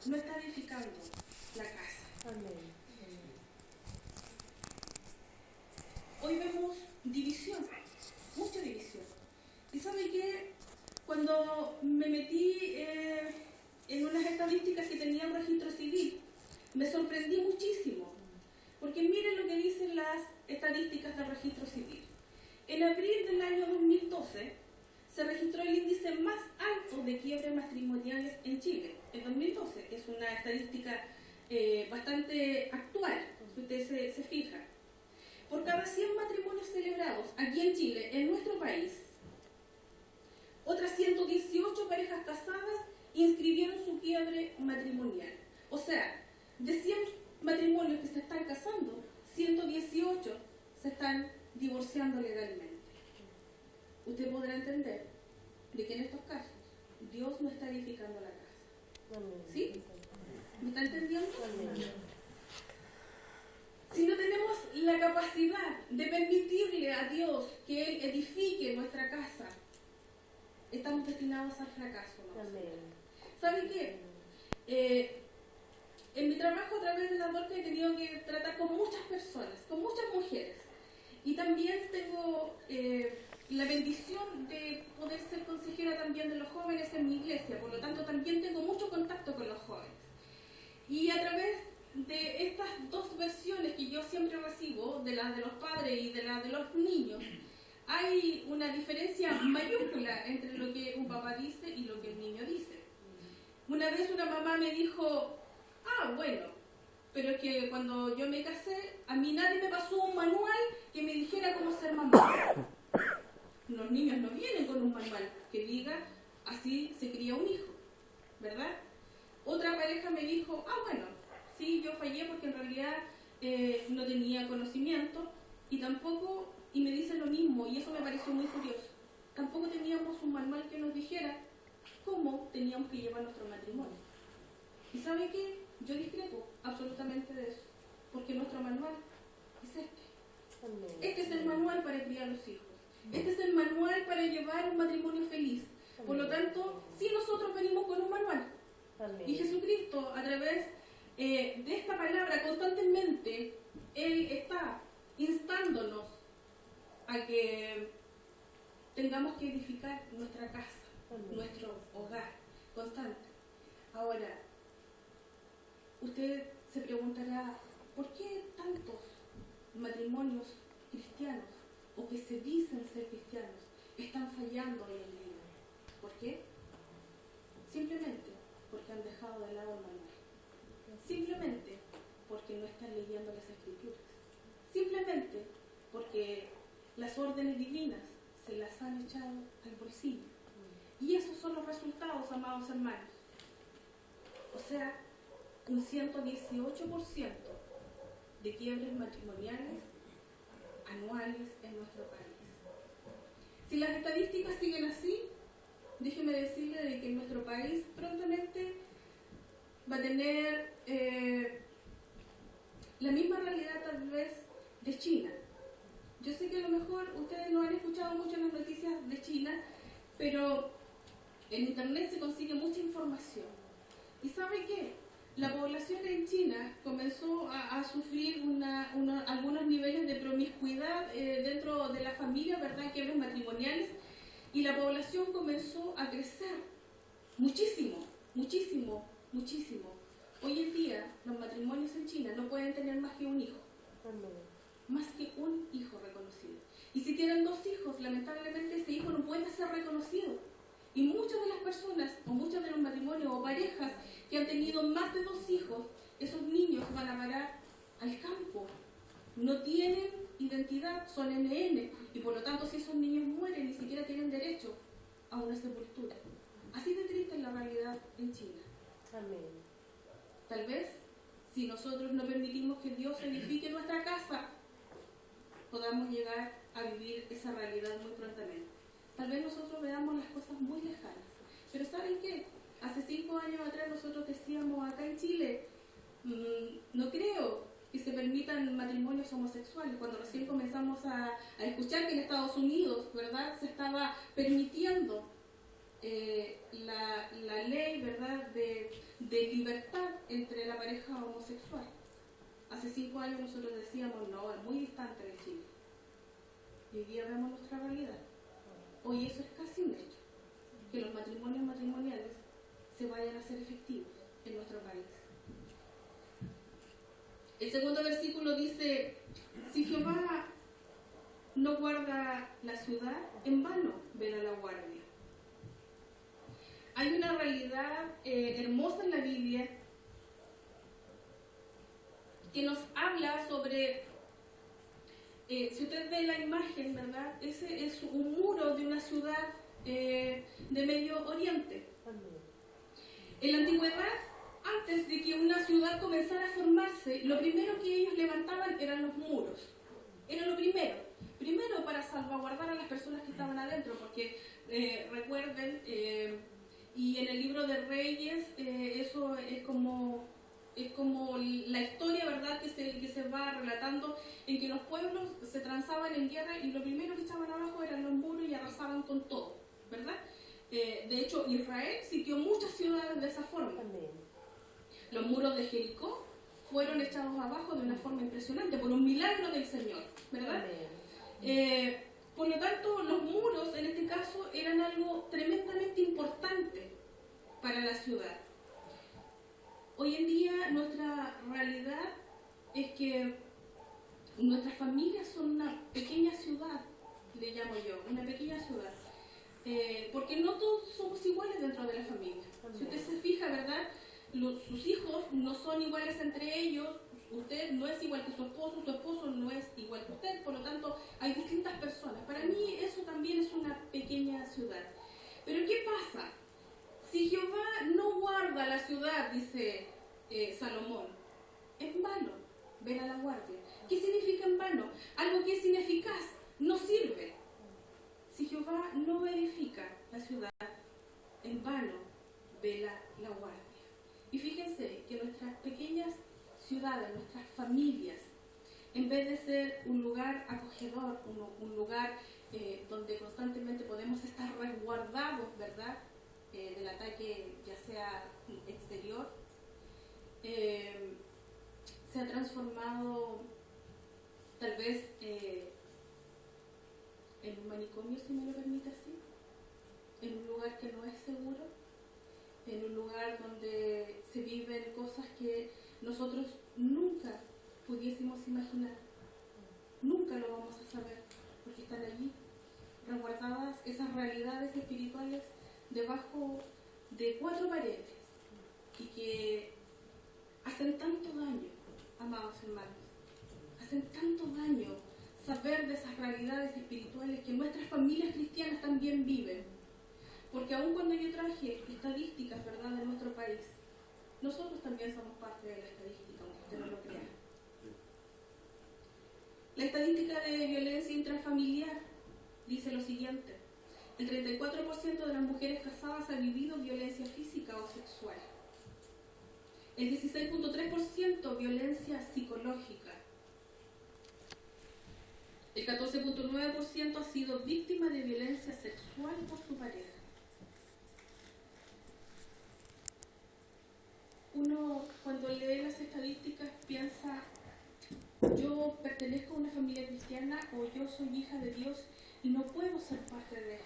no está edificando la casa. Amén. Hoy vemos división, mucha división. ¿Y sabe qué? Cuando me metí en unas estadísticas que tenía un registro civil, me sorprendí muchísimo. Porque miren lo que dicen las estadísticas del registro civil. En abril del año 2012 se registró el índice más alto de quiebres matrimoniales en Chile. En 2012, que es una estadística bastante actual, si usted se fija. Por cada 100 matrimonios celebrados aquí en Chile, en nuestro país, otras 118 parejas casadas inscribieron su quiebre matrimonial. O sea, de 100 matrimonios que se están casando, 118 se están divorciando legalmente. Usted podrá entender de que en estos casos Dios no está edificando la casa. ¿Sí? ¿Me está entendiendo? Si no tenemos la capacidad de permitirle a Dios que Él edifique nuestra casa, estamos destinados al fracaso, ¿no? ¿Saben qué? En mi trabajo a través de la Dorca he tenido que tratar con muchas personas, con muchas mujeres. Y también tengo la bendición de poder ser consejera también de los jóvenes en mi iglesia. Por lo tanto, también tengo mucho contacto con los jóvenes. Y a través de estas dos versiones que yo siempre recibo, de las de los padres y de las de los niños, hay una diferencia mayúscula entre lo que un papá dice y lo que el niño dice. Una vez una mamá me dijo, bueno, pero es que cuando yo me casé, a mí nadie me pasó un manual que me dijera cómo ser mamá. Los niños no vienen con un manual que diga, así se cría un hijo, ¿verdad? Otra pareja me dijo, bueno, sí, yo fallé porque en realidad no tenía conocimiento y tampoco, y me dice lo mismo, y eso me pareció muy curioso, tampoco teníamos un manual que nos dijera cómo teníamos que llevar nuestro matrimonio. ¿Y sabe qué? Yo discrepo absolutamente de eso, porque nuestro manual es este. Este es el manual para criar los hijos. Este es el manual para llevar un matrimonio feliz. Por lo tanto, sí, nosotros venimos con un manual. Y Jesucristo, a través de esta palabra, constantemente, Él está instándonos a que tengamos que edificar nuestra casa, nuestro hogar, constante. Ahora, usted se preguntará, ¿por qué tantos matrimonios cristianos o que se dicen ser cristianos están fallando hoy en día? ¿Por qué? Simplemente porque han dejado de lado el manual. Simplemente porque no están leyendo las escrituras. Simplemente porque las órdenes divinas se las han echado al bolsillo. Y esos son los resultados, amados hermanos. O sea, un 118% de quiebres matrimoniales anuales en nuestro país. Si las estadísticas siguen así, déjeme decirle de que nuestro país prontamente va a tener la misma realidad tal vez de China. Yo sé que a lo mejor ustedes no han escuchado mucho las noticias de China, pero en internet se consigue mucha información. ¿Y sabe qué? La población en China comenzó a sufrir algunos niveles de promiscuidad dentro de la familia, ¿verdad? Quiebres matrimoniales, y la población comenzó a crecer muchísimo, muchísimo, muchísimo. Hoy en día los matrimonios en China no pueden tener más que un hijo, más que un hijo reconocido. Y si tienen 2 hijos, lamentablemente ese hijo no puede ser reconocido. Y muchas de las personas, o muchos de los matrimonios o parejas que han tenido más de 2 hijos, esos niños van a parar al campo. No tienen identidad, son NN, y por lo tanto si esos niños mueren ni siquiera tienen derecho a una sepultura. Así de triste es la realidad en China. Amén. Tal vez, si nosotros no permitimos que Dios edifique nuestra casa, podamos llegar a vivir esa realidad muy prontamente. Tal vez nosotros veamos las cosas muy lejanas. Pero ¿saben qué? Hace 5 años atrás nosotros decíamos acá en Chile, no creo que se permitan matrimonios homosexuales. Cuando recién comenzamos a escuchar que en Estados Unidos, ¿verdad?, se estaba permitiendo la ley, ¿verdad?, de de libertad entre la pareja homosexual. Hace 5 años nosotros decíamos, no, es muy distante de Chile. Y hoy día vemos nuestra realidad. Hoy eso es casi un hecho, que los matrimonios matrimoniales se vayan a hacer efectivos en nuestro país. El segundo versículo dice, si Jehová no guarda la ciudad, en vano vela la guardia. Hay una realidad hermosa en la Biblia que nos habla sobre, si usted ve la imagen, ¿verdad? Ese es un muro de una ciudad de Medio Oriente. En la antigüedad, antes de que una ciudad comenzara a formarse, lo primero que ellos levantaban eran los muros. Era lo primero. Primero para salvaguardar a las personas que estaban adentro, porque recuerden, y en el libro de Reyes, eso es como la historia, ¿verdad?, que se va relatando, en que los pueblos se transaban en guerra y lo primero que echaban abajo eran los muros y arrasaban con todo, ¿verdad? De hecho, Israel sitió muchas ciudades de esa forma. Los muros de Jericó fueron echados abajo de una forma impresionante por un milagro del Señor, ¿verdad? Por lo tanto, los muros en este caso eran algo tremendamente importante para la ciudad. Hoy en día nuestra realidad es que nuestras familias son una pequeña ciudad, le llamo yo, una pequeña ciudad. Porque no todos somos iguales dentro de la familia. Si usted se fija, ¿verdad? Sus hijos no son iguales entre ellos, usted no es igual que su esposo no es igual que usted, por lo tanto hay distintas personas. Para mí eso también es una pequeña ciudad. Pero ¿qué pasa? Si Jehová no guarda la ciudad, dice Salomón, en vano vela la guardia. ¿Qué significa en vano? Algo que es ineficaz, no sirve. Si Jehová no edifica la ciudad, en vano vela la guardia. Y fíjense que nuestras pequeñas ciudades, nuestras familias, en vez de ser un lugar acogedor, un lugar donde constantemente podemos estar resguardados, ¿verdad?, del ataque ya sea exterior, se ha transformado tal vez en un manicomio, si me lo permite así, en un lugar que no es seguro, en un lugar donde se viven cosas que nosotros nunca pudiésemos imaginar. Nunca lo vamos a saber, porque están allí, resguardadas esas realidades espirituales debajo de 4 paredes y que hacen tanto daño, amados hermanos. Hacen tanto daño saber de esas realidades espirituales que nuestras familias cristianas también viven. Porque aun cuando yo traje estadísticas, ¿verdad?, de nuestro país, nosotros también somos parte de la estadística, aunque usted no lo crea. La estadística de violencia intrafamiliar dice lo siguiente: el 34% de las mujeres casadas ha vivido violencia física o sexual. El 16.3% violencia psicológica. El 14.9% ha sido víctima de violencia sexual por su pareja. Uno, cuando lee las estadísticas, piensa, yo pertenezco a una familia cristiana o yo soy hija de Dios y no puedo ser parte de esto.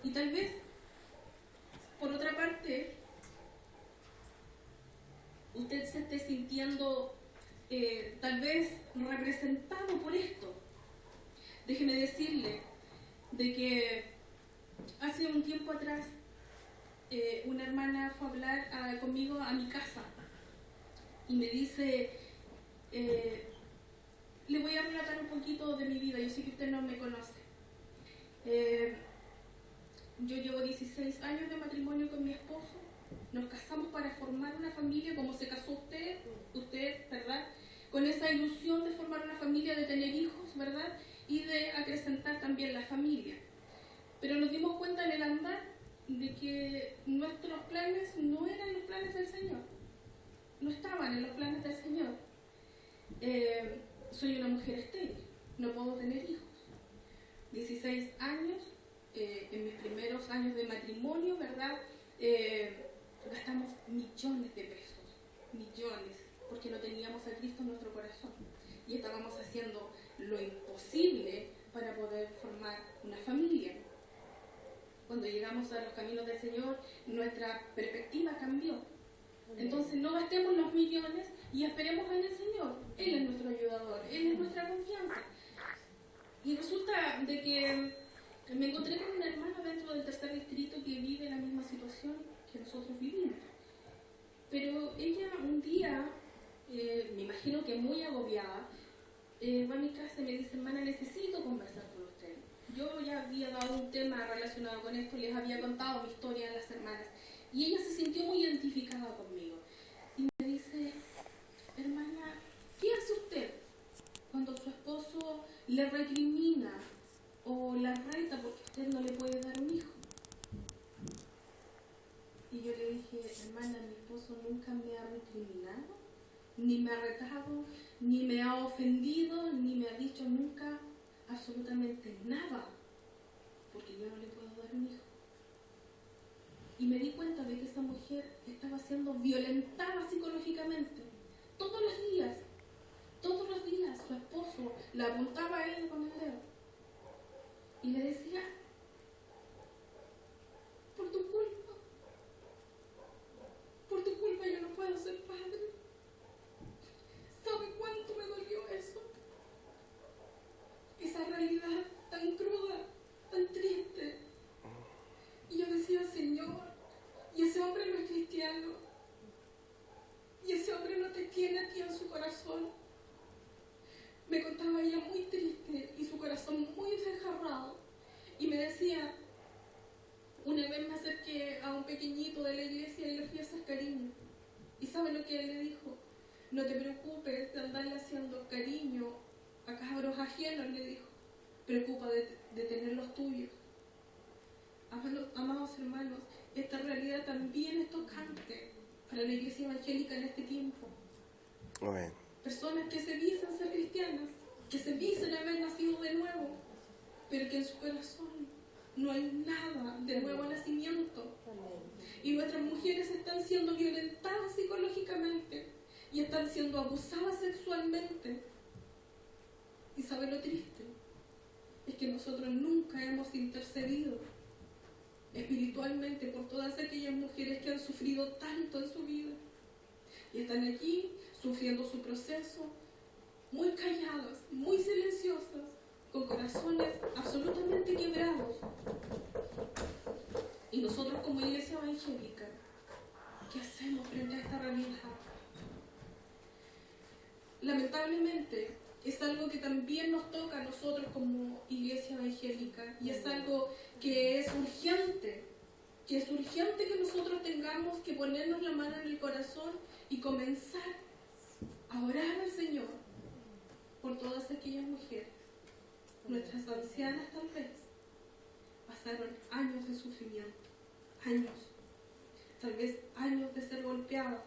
Y tal vez, por otra parte, usted se esté sintiendo tal vez representado por esto. Déjeme decirle de que hace un tiempo atrás una hermana fue a hablar conmigo a mi casa y me dice, le voy a relatar un poquito de mi vida, yo sé que usted no me conoce. Yo llevo 16 años de matrimonio con mi esposo, nos casamos para formar una familia como se casó usted, ¿verdad?, con esa ilusión de formar una familia, de tener hijos, ¿verdad?, y de acrecentar también la familia. Pero nos dimos cuenta en el andar de que nuestros planes no eran los planes del Señor, no estaban en los planes del Señor. Soy una mujer estéril, no puedo tener hijos. 16 años, en mis primeros años de matrimonio, ¿verdad?, gastamos millones de pesos, millones, porque no teníamos a Cristo en nuestro corazón y estábamos haciendo lo imposible para poder formar una familia. Cuando llegamos a los caminos del Señor, nuestra perspectiva cambió. Entonces no gastemos los millones y esperemos en el Señor. Él es nuestro ayudador, Él es nuestra confianza. Y resulta de que me encontré con una hermana dentro del tercer distrito que vive la misma situación que nosotros vivimos. Pero ella un día, me imagino que muy agobiada, va a mi casa y me dice: hermana, necesito conversar con usted. Yo ya había dado un tema relacionado con esto, les había contado mi historia a las hermanas. Y ella se sintió muy identificada conmigo. Y me dice: hermana, ¿qué hace usted cuando su esposo le recrimina o la reta porque usted no le puede dar un hijo? Y yo le dije: hermana, mi esposo nunca me ha recriminado, ni me ha retado, ni me ha ofendido, ni me ha dicho nunca absolutamente nada, porque yo no le puedo dar un hijo. Y me di cuenta de que esa mujer estaba siendo violentada psicológicamente. Todos los días, su esposo la apuntaba a ella con el dedo. Y le decía: por tu culpa yo no puedo ser padre. ¿Sabe cuánto me dolió eso? Esa realidad tan cruda, tan triste. Y yo decía: Señor, y ese hombre no es cristiano, y ese hombre no te tiene a ti en su corazón. Me contaba ella muy triste y su corazón muy desgarrado, y me decía: una vez me acerqué a un pequeñito de la iglesia y le fui a hacer cariño. ¿Y sabe lo que él le dijo? No te preocupes de andarle haciendo cariño a cabros ajenos, le dijo. Preocupa de tener los tuyos. Amados hermanos, esta realidad también es tocante para la iglesia evangélica en este tiempo. Amén. Personas que se dicen ser cristianas, que se dicen haber nacido de nuevo, pero que en su corazón no hay nada de nuevo nacimiento. Y nuestras mujeres están siendo violentadas psicológicamente y están siendo abusadas sexualmente. ¿Y sabe lo triste? Es que nosotros nunca hemos intercedido espiritualmente por todas aquellas mujeres que han sufrido tanto en su vida y están allí sufriendo su proceso, muy calladas, muy silenciosas, con corazones absolutamente quebrados. Y nosotros como iglesia evangélica, ¿qué hacemos frente a esta realidad? Lamentablemente es algo que también nos toca a nosotros como iglesia evangélica, y es algo que es urgente que nosotros tengamos que ponernos la mano en el corazón y comenzar a orar al Señor por todas aquellas mujeres. Nuestras ancianas tal vez pasaron años de sufrimiento, tal vez años de ser golpeadas,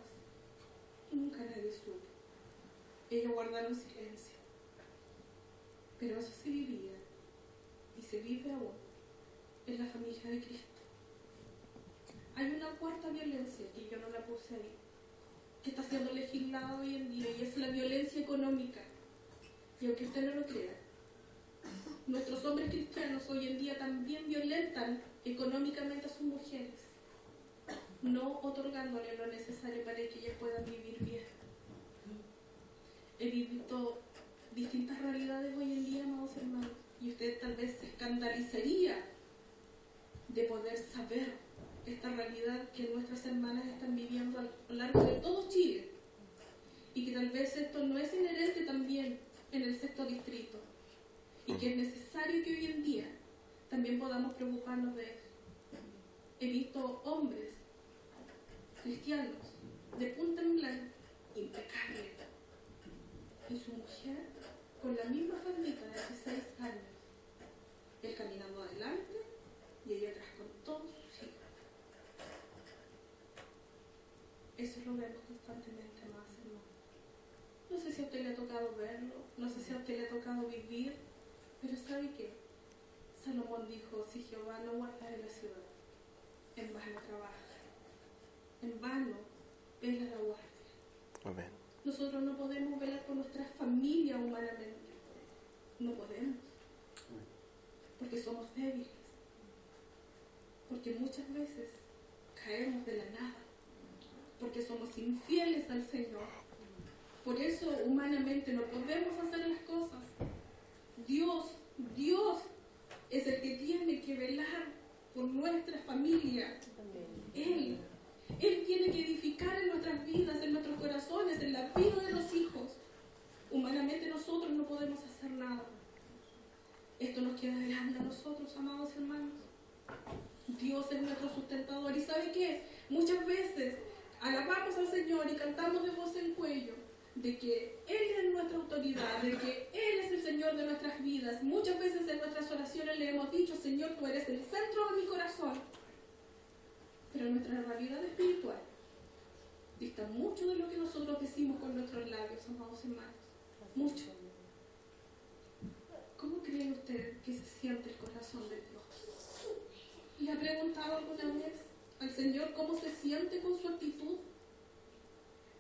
y nunca nadie supo. Ellos guardaron silencio, pero eso se vivía y se vive aún en la familia de Cristo. Hay una cuarta violencia que yo no la puse ahí, que está siendo legislada hoy en día, y es la violencia económica. Y aunque usted no lo crea, nuestros hombres cristianos hoy en día también violentan económicamente a sus mujeres, no otorgándole lo necesario para que ellas puedan vivir bien. He visto distintas realidades hoy en día, amados hermanos, y usted tal vez se escandalizaría de poder saber esta realidad que nuestras hermanas están viviendo a lo largo de todo Chile, y que tal vez esto no es inherente también en el sexto distrito, y que es necesario que hoy en día también podamos preocuparnos de eso. He visto hombres cristianos de punta en blanco, impecables, y su mujer con la misma faldita de 16 años, él caminando adelante y ella atrás con todos sus hijos. Eso lo vemos constantemente, más hermano. No sé si a usted le ha tocado verlo, no sé si a usted le ha tocado vivir, pero ¿sabe qué? Salomón dijo: si Jehová no guardare la ciudad, en vano trabaja, en vano vela la guardia. Amén. Nosotros no podemos velar por nuestra familia humanamente. No podemos. Porque somos débiles. Porque muchas veces caemos de la nada. Porque somos infieles al Señor. Por eso humanamente no podemos hacer las cosas. Dios es el que tiene que velar por nuestra familia. Él tiene que edificar en nuestras vidas, en nuestros corazones, en la vida de los hijos. Humanamente nosotros no podemos hacer nada. Esto nos queda grande a nosotros, amados hermanos. Dios es nuestro sustentador. ¿Y sabe qué? Muchas veces alabamos al Señor y cantamos de voz en cuello de que Él es nuestra autoridad, de que Él es el Señor de nuestras vidas. Muchas veces en nuestras oraciones le hemos dicho: Señor, tú eres el centro de mi corazón. Pero nuestra realidad espiritual dista mucho de lo que nosotros decimos con nuestros labios, amados hermanos. Mucho. ¿Cómo cree usted que se siente el corazón de Dios? ¿Le ha preguntado alguna vez al Señor cómo se siente con su actitud?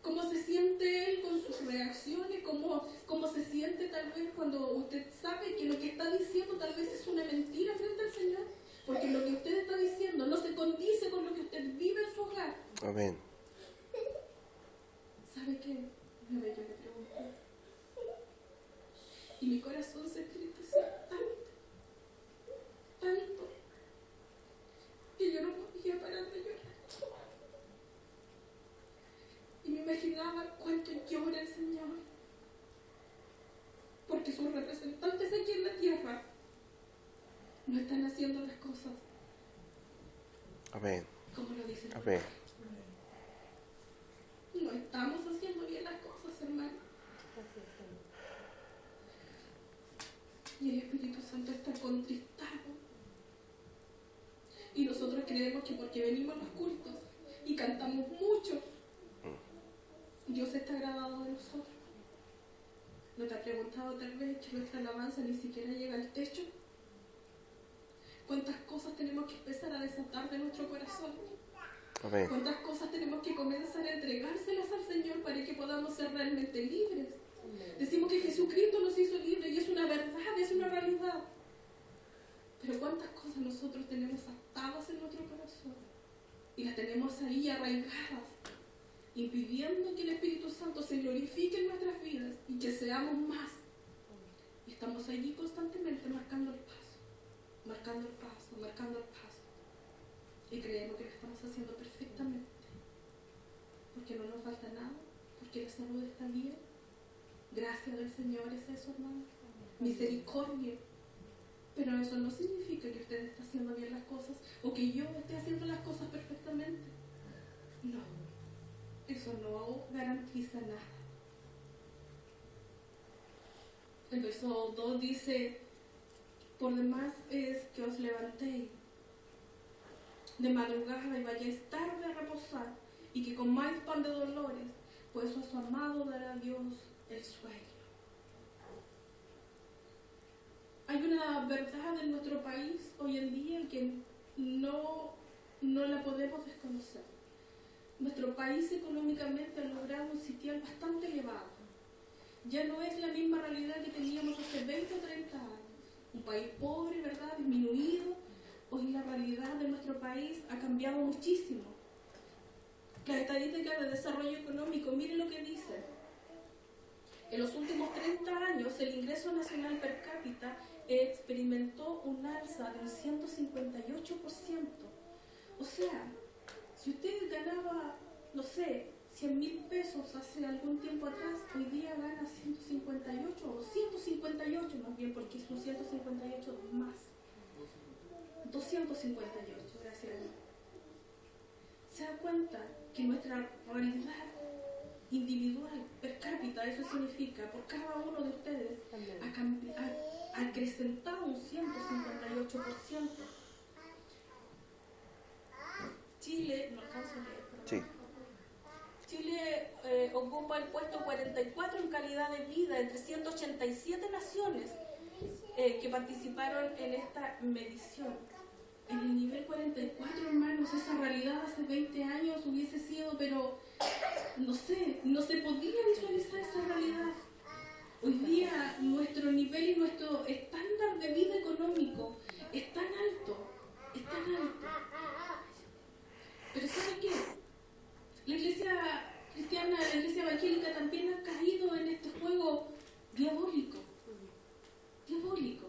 ¿Cómo se siente Él con sus reacciones? ¿Cómo se siente tal vez cuando usted sabe que lo que está diciendo tal vez es una mentira frente al Señor? Porque lo que usted está diciendo no se condice con lo que usted vive en su hogar. Amén. ¿Sabe qué? Una vez yo le pregunté. Y mi corazón se entristeció tanto, que yo no podía parar de llorar. Y me imaginaba cuánto llora el Señor, porque sus representantes aquí en la tierra no están haciendo las cosas. Amén. Como lo dice el Amén. No estamos haciendo bien las cosas, hermano. Y el Espíritu Santo está contristado. Y nosotros creemos que porque venimos a los cultos y cantamos mucho, Dios está agradado de nosotros. ¿No te ha preguntado tal vez que nuestra alabanza ni siquiera llega al techo? ¿Cuántas cosas tenemos que empezar a desatar de nuestro corazón? Amén. ¿Cuántas cosas tenemos que comenzar a entregárselas al Señor para que podamos ser realmente libres? Decimos que Jesucristo nos hizo libres y es una verdad, es una realidad. Pero ¿cuántas cosas nosotros tenemos atadas en nuestro corazón? Y las tenemos ahí arraigadas, impidiendo que el Espíritu Santo se glorifique en nuestras vidas y que seamos más. Y estamos allí constantemente marcando el paso, marcando el paso, marcando el paso. Y creemos que lo estamos haciendo perfectamente. Porque no nos falta nada, porque la salud está bien. Gracias del Señor es eso, hermano. Misericordia. Pero eso no significa que usted esté haciendo bien las cosas o que yo esté haciendo las cosas perfectamente. No. Eso no garantiza nada. El verso 2 dice: por demás es que os levantéis de madrugada y vayáis tarde a reposar, y que comáis pan de dolores, pues a su amado dará Dios el sueño. Hay una verdad en nuestro país hoy en día que no la podemos desconocer. Nuestro país económicamente ha logrado un sitial bastante elevado. Ya no es la misma realidad que teníamos hace 20 o 30 años. Un país pobre, ¿verdad?, disminuido. Hoy la realidad de nuestro país ha cambiado muchísimo. Las estadísticas de desarrollo económico, miren lo que dice. En los últimos 30 años, el ingreso nacional per cápita experimentó un alza del 158%. O sea, si usted ganaba, no sé, 100,000 pesos hace algún tiempo atrás, hoy día gana 158 o 258 más bien, porque son 158 más. 258, gracias. ¿Se da cuenta que nuestra realidad individual, per cápita, eso significa, por cada uno de ustedes, ha acrecentado un 158%? Chile, no alcanzo a leer, pero sí. Chile ocupa el puesto 44 en calidad de vida entre 187 naciones que participaron en esta medición. En el nivel 44, hermanos, esa realidad hace 20 años hubiese sido, pero no se podía visualizar esa realidad. Hoy día nuestro nivel y nuestro estándar de vida económico es tan alto, es tan alto. Pero ¿sabe qué? La iglesia cristiana, la iglesia evangélica también ha caído en este juego diabólico. Diabólico.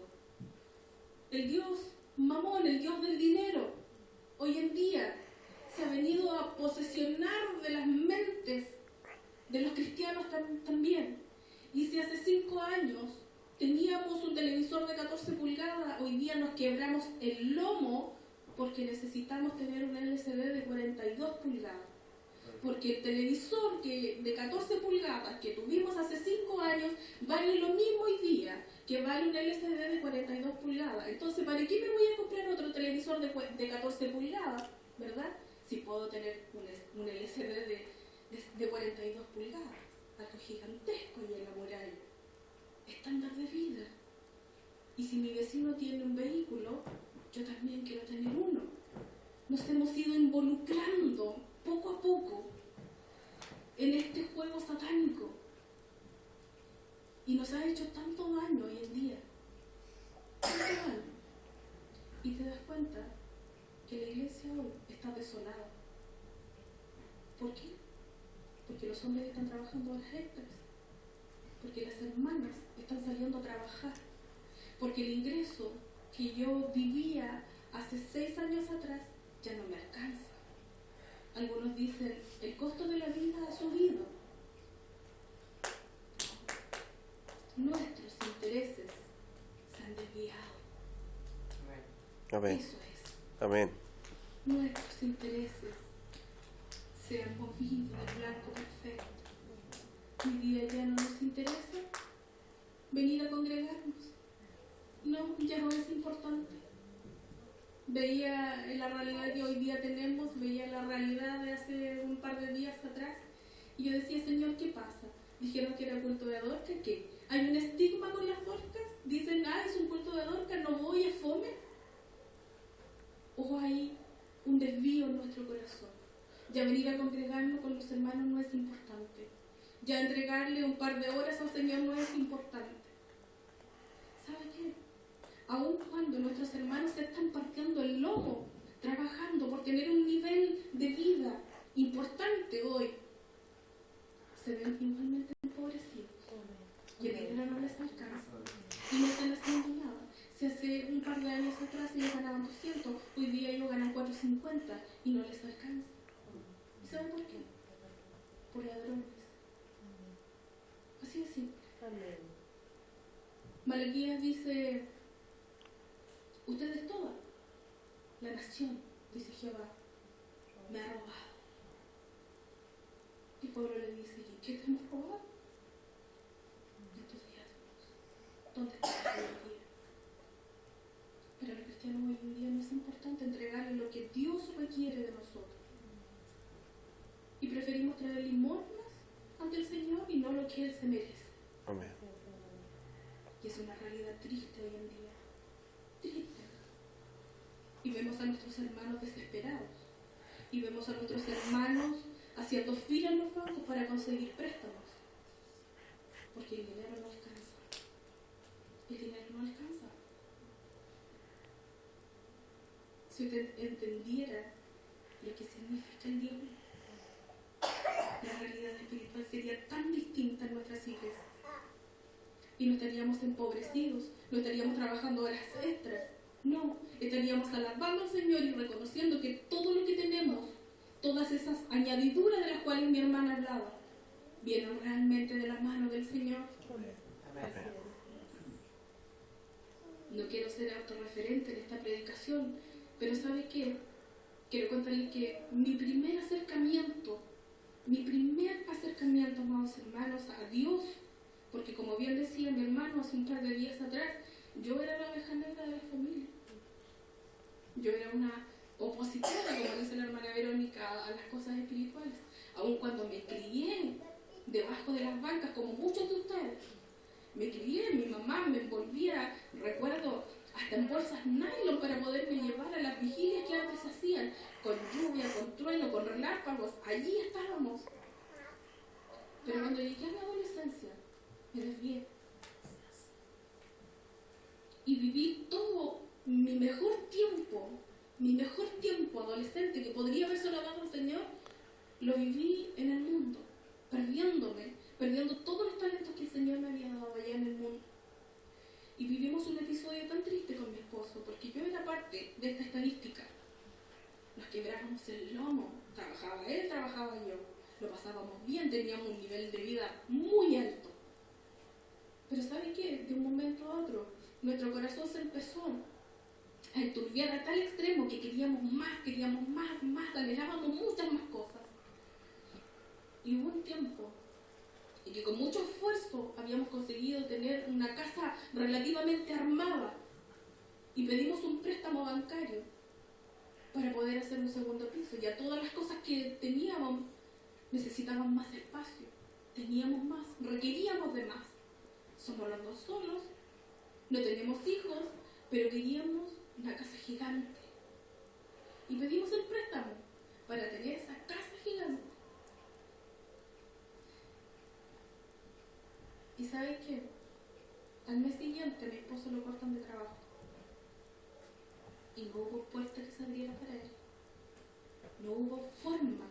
El Dios Mamón, el Dios del dinero, hoy en día se ha venido a posesionar de las mentes de los cristianos también. Y si hace 5 años teníamos un televisor de 14 pulgadas, hoy día nos quebramos el lomo porque necesitamos tener un LCD de 42 pulgadas. Porque el televisor de 14 pulgadas que tuvimos hace 5 años vale lo mismo hoy día que vale un LCD de 42 pulgadas. Entonces, ¿para qué me voy a comprar otro televisor de 14 pulgadas? ¿Verdad? Si puedo tener un LCD de 42 pulgadas. Algo gigantesco y elaborado. Estándar de vida. Y si mi vecino tiene un vehículo, yo también quiero tener uno. Nos hemos ido involucrando poco a poco en este juego satánico. Y nos ha hecho tanto daño hoy en día. Tanto daño. Y te das cuenta que la iglesia hoy está desolada. ¿Por qué? Porque los hombres están trabajando horas extras. Porque las hermanas están saliendo a trabajar. Porque el ingreso que yo vivía hace 6 años atrás ya no me alcanza. Algunos dicen, el costo de la vida ha subido. Nuestros intereses se han desviado. Amén. Eso es. Amén. Nuestros intereses se han movido al blanco perfecto. Hoy día ya no nos interesa venir a congregarnos. No, ya no es importante. Veía la realidad que hoy día tenemos, veía la realidad de hace un par de días atrás, y yo decía, Señor, ¿qué pasa? Dijeron que era culto de Dorcas, ¿qué? ¿Hay un estigma con las Dorcas? Dicen, es un culto de Dorcas, no voy, es fome. ¿O hay un desvío en nuestro corazón? Ya venir a congregarnos con los hermanos no es importante. Ya entregarle un par de horas al Señor no es importante. ¿Sabe qué? Aun cuando nuestros hermanos se están partiendo el lomo, trabajando por tener un nivel de vida importante hoy, se ven igualmente empobrecidos. Y el dinero no les alcanza. Y no están haciendo nada. Si hace un par de años atrás ellos ganaban 200, hoy día ellos ganan 450 y no les alcanza. ¿Y saben por qué? Por ladrones. Así es simple. Malaquías dice, ustedes toda la nación, dice Jehová, me ha robado. Y Pablo le dice, ¿y qué te hemos robado? Entusiasmos. ¿Dónde está la alegría? Para los cristianos hoy en día no es importante entregarle lo que Dios requiere de nosotros. Y preferimos traer limosnas ante el Señor y no lo que Él se merece. Amén. Y es una realidad triste hoy en día. Triste. Y vemos a nuestros hermanos desesperados. Y vemos a nuestros hermanos haciendo fila en los bancos para conseguir préstamos. Porque el dinero no alcanza. El dinero no alcanza. Si usted entendiera lo que significa el diablo, la realidad espiritual sería tan distinta en nuestras iglesias. Y no estaríamos empobrecidos, no estaríamos trabajando horas extras. No, estaríamos alabando al Señor y reconociendo que todo lo que tenemos, todas esas añadiduras de las cuales mi hermana hablaba, vienen realmente de la mano del Señor. Amén. No quiero ser autorreferente en esta predicación, pero ¿sabe qué? Quiero contarles que mi primer acercamiento, amados hermanos, a Dios, porque como bien decía mi hermano hace un par de días atrás, yo era la oveja negra de la familia. Yo era una opositora, como dice la hermana Verónica, a las cosas espirituales. Aun cuando me crié debajo de las bancas, como muchos de ustedes, me crié, mi mamá me envolvía, recuerdo, hasta en bolsas nylon para poderme llevar a las vigilias que antes hacían, con lluvia, con trueno, con relámpagos, allí estábamos. Pero cuando llegué a la adolescencia, me desvié. Y viví todo mi mejor tiempo adolescente que podría haberse dado al Señor, lo viví en el mundo, perdiendo todos los talentos que el Señor me había dado allá en el mundo. Y vivimos un episodio tan triste con mi esposo, porque yo era parte de esta estadística. Nos quebrábamos el lomo, trabajaba él, trabajaba yo, lo pasábamos bien, teníamos un nivel de vida muy alto. Pero ¿sabe qué? De un momento a otro, nuestro corazón se empezó a enturbiar a tal extremo que queríamos más, anhelábamos muchas más cosas. Y hubo un tiempo en que con mucho esfuerzo habíamos conseguido tener una casa relativamente armada y pedimos un préstamo bancario para poder hacer un segundo piso. Ya todas las cosas que teníamos necesitaban más espacio, teníamos más, requeríamos de más. Somos los dos solos, no tenemos hijos, pero queríamos una casa gigante. Y pedimos el préstamo para tener esa casa gigante. ¿Y sabes qué? Al mes siguiente mi esposo lo cortan de trabajo. Y no hubo puerta que se abriera para él. No hubo forma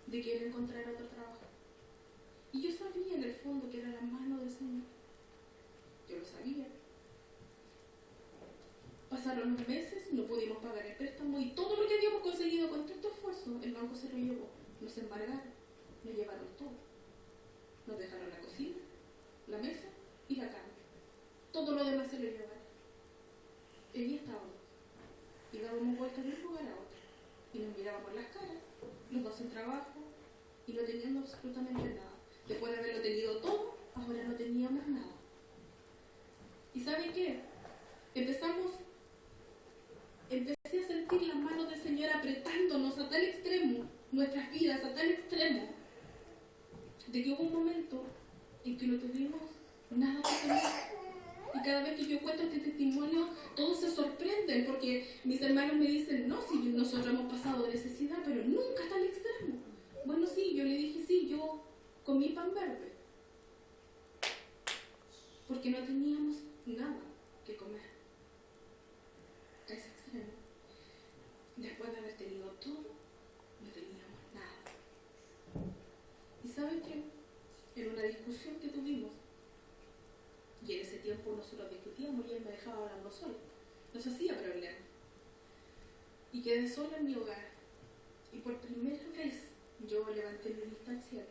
de que él encontrara otro trabajo. Y yo sabía en el fondo que era la mano del Señor. Yo lo sabía. Pasaron los meses, no pudimos pagar el préstamo y todo lo que habíamos conseguido con tanto esfuerzo, el banco se lo llevó. Nos embargaron, nos llevaron todo. Nos dejaron la cocina, la mesa y la cama. Todo lo demás se lo llevaron. Y ahí estábamos. Y dábamos vueltas de un lugar a otro. Y nos mirábamos las caras, los dos en trabajo, y no teniendo absolutamente nada. Después de haberlo tenido todo, ahora no teníamos nada. ¿Y saben qué? Empecé a sentir las manos del Señor apretándonos a tal extremo, nuestras vidas a tal extremo, de que hubo un momento en que no tuvimos nada que comer. Y cada vez que yo cuento este testimonio, todos se sorprenden porque mis hermanos me dicen, no, si nosotros hemos pasado de necesidad, pero nunca a tal extremo. Bueno, sí, yo le dije, sí, yo comí pan verde, porque no teníamos nada que comer. A ese extremo. Después de haber tenido todo, no teníamos nada. ¿Y saben qué? En una discusión que tuvimos, y en ese tiempo nosotros discutíamos y él me dejaba hablando solo, nos hacía problema. Y quedé sola en mi hogar. Y por primera vez yo levanté mi vista al cielo,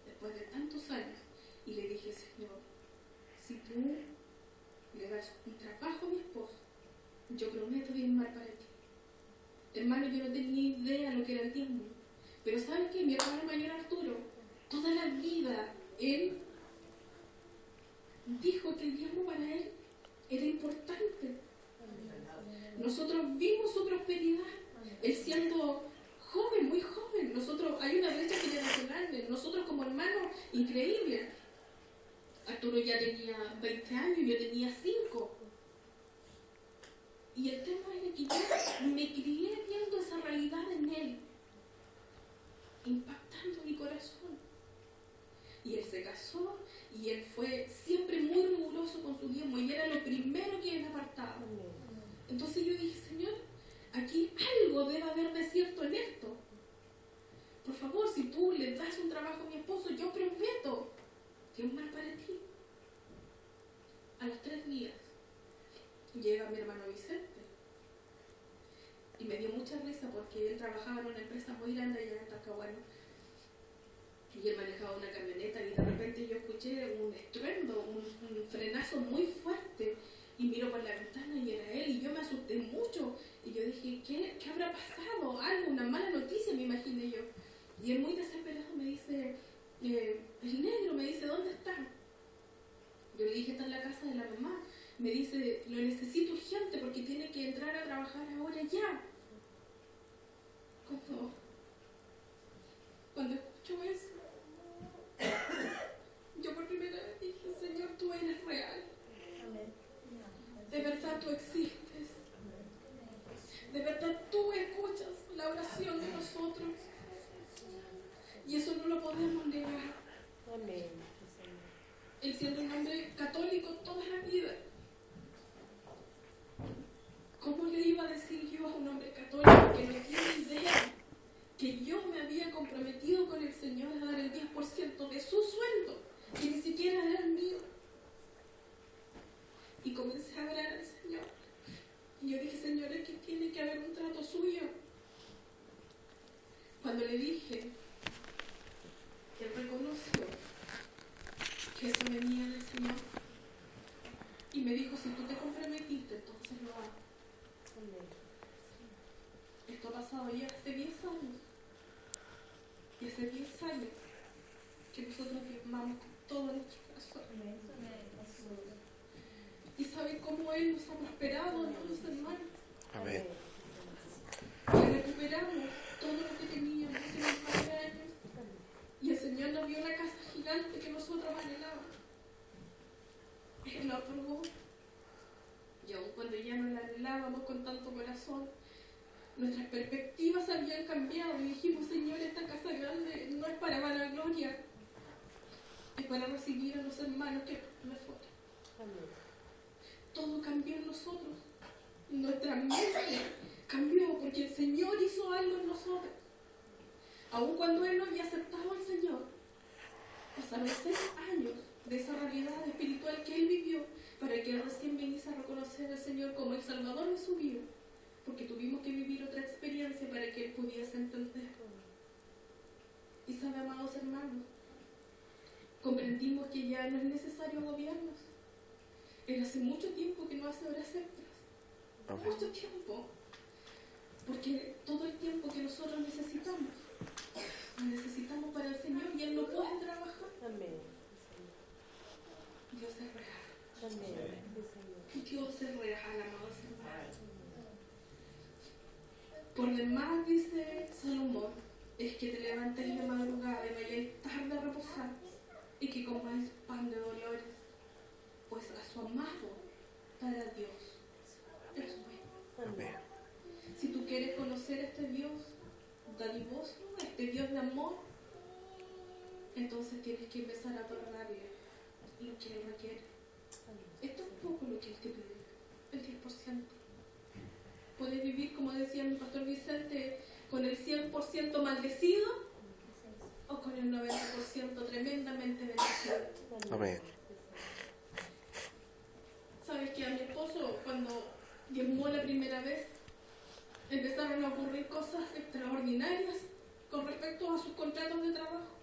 después de tantos años, y le dije, Señor, si tú le das un trabajo a mi esposo, yo prometo diezmar para ti. Hermano, yo no tenía idea lo que era el diezmo. Pero ¿saben qué? Mi hermano mayor Arturo, toda la vida, él dijo que el diezmo para él era importante. Nosotros vimos su prosperidad. Él siendo joven, muy joven. Hay una brecha generacional. Nosotros como hermanos, increíble. Arturo ya tenía 20 años y yo tenía 5. Y el tema es que yo me crié viendo esa realidad en él, impactando mi corazón. Y él se casó y él fue siempre muy riguroso con su diezmo y era lo primero que él apartaba. Entonces yo dije, Señor, aquí algo debe haber de cierto en esto. Por favor, si tú le das un trabajo a mi esposo, yo prometo que es mal para ti. A los 3 días llega mi hermano Vicente y me dio mucha risa porque él trabajaba en una empresa muy grande allá en Talcahuano y él manejaba una camioneta y de repente yo escuché un estruendo, un frenazo muy fuerte y miro por la ventana y era él y yo me asusté mucho y yo dije, ¿qué habrá pasado? Algo, una mala noticia me imaginé yo. Y él muy desesperado me dice, el negro, me dice, ¿dónde está? Yo le dije, está en la casa de la mamá. Me dice, lo necesito urgente porque tiene que entrar a trabajar ahora ya. Cuando escucho eso, yo por primera vez dije, Señor, tú eres real. De verdad tú existes. De verdad tú escuchas la oración de nosotros. Y eso no lo podemos negar. Él siendo un hombre católico toda la vida. ¿Cómo le iba a decir yo a un hombre católico que no tiene idea que yo me había comprometido con el Señor a dar el 10% de su sueldo, que ni siquiera era el mío? Y comencé a orar al Señor. Y yo dije, Señor, es que tiene que haber un trato suyo. Cuando le dije, él reconoció que eso venía del Señor. Y me dijo, si tú te comprometiste, entonces lo hago. Esto ha pasado ya hace 10 años. Y hace 10 años que nosotros firmamos con todo nuestro corazón. Y sabe cómo Él nos ha prosperado, nuestros hermanos. Amén. Y recuperamos todo lo que teníamos hace un par de años. Y el Señor nos dio la casa gigante que nosotros anhelábamos. Él la otorgó. Y aun cuando ya no la anhelábamos con tanto corazón, nuestras perspectivas habían cambiado y dijimos, Señor, esta casa grande no es para vanagloria, es para recibir a los hermanos que nos fueron. Todo cambió en nosotros. Nuestra mente cambió porque el Señor hizo algo en nosotros. Aun cuando Él no había aceptado al Señor, pasaron 6 años de esa realidad espiritual que Él vivió para que Él recién viniese a reconocer al Señor como el Salvador de su vida. Porque tuvimos que vivir otra experiencia para que Él pudiese entender. Y sabe, amados hermanos, comprendimos que ya no es necesario agobiarnos. Él hace mucho tiempo que no hace horas extras. Mucho tiempo. Porque todo el tiempo que nosotros necesitamos, lo necesitamos para el Señor y Él no puede trabajar. Dios es real. Dios es real, amados hermanos. Por demás, dice Salomón, es que te levantes de madrugada y vayas tarde a reposar y que comáis pan de dolores, pues a su amado dará Dios es bueno. Amén. Si tú quieres conocer a este Dios dadivoso, a este Dios de amor, entonces tienes que empezar a otorgarle lo que Él requiere. Esto es poco lo que Él te pide, el 10%. Puedes vivir, como decía mi pastor Vicente, con el 100% maldecido o con el 90% tremendamente bendecido. Amén. ¿Sabes que a mi esposo, cuando diezmó la primera vez, empezaron a ocurrir cosas extraordinarias con respecto a sus contratos de trabajo?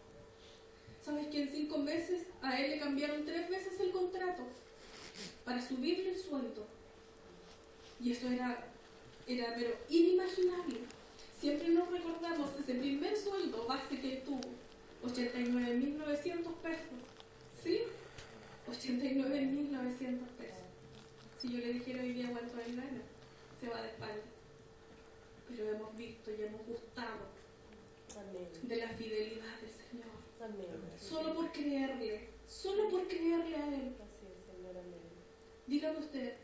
¿Sabes que en 5 meses a él le cambiaron 3 veces el contrato para subirle el sueldo? Y eso era pero inimaginable. Siempre nos recordamos ese primer sueldo base que él tuvo, 89.900 pesos. ¿Sí? 89.900 pesos. Si yo le dijera hoy día cuánto él gana, se va de espalda. Pero hemos visto y hemos gustado de la fidelidad del Señor. Solo por creerle a Él. Dígame usted,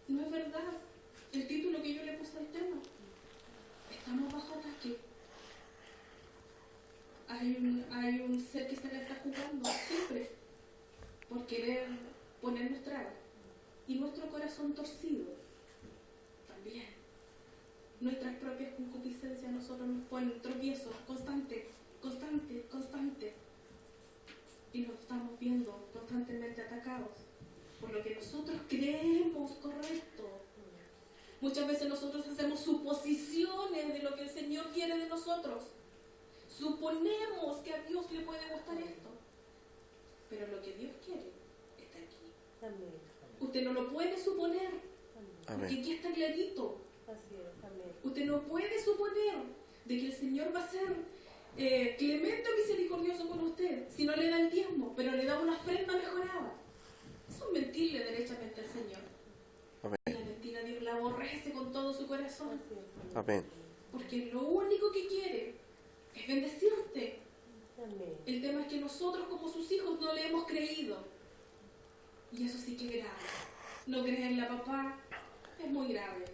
¿no es verdad el título que yo le puse al tema? Estamos bajo ataque. Hay un ser que se le está jugando siempre por querer ponernos trabas. Y nuestro corazón torcido también. Nuestras propias concupiscencias a nosotros nos ponen tropiezos constantes. Y nos estamos viendo constantemente atacados por lo que nosotros creemos correcto. Muchas veces nosotros hacemos suposiciones de lo que el Señor quiere de nosotros. Suponemos que a Dios le puede gustar esto. Pero lo que Dios quiere está aquí. Amén. Usted no lo puede suponer. Amén. Porque aquí está clarito. Así es, amén. Usted no puede suponer de que el Señor va a ser clemente o misericordioso con usted si no le da el diezmo, pero le da una ofrenda mejorada. Eso es mentirle derechamente al Señor. Amén. La mentira Dios la aborrece con todo su corazón. Así es, Amén. Porque lo único que quiere es bendecirte. amén. El tema es que nosotros como sus hijos no le hemos creído. Y eso sí que es grave. No creerle a papá es muy grave.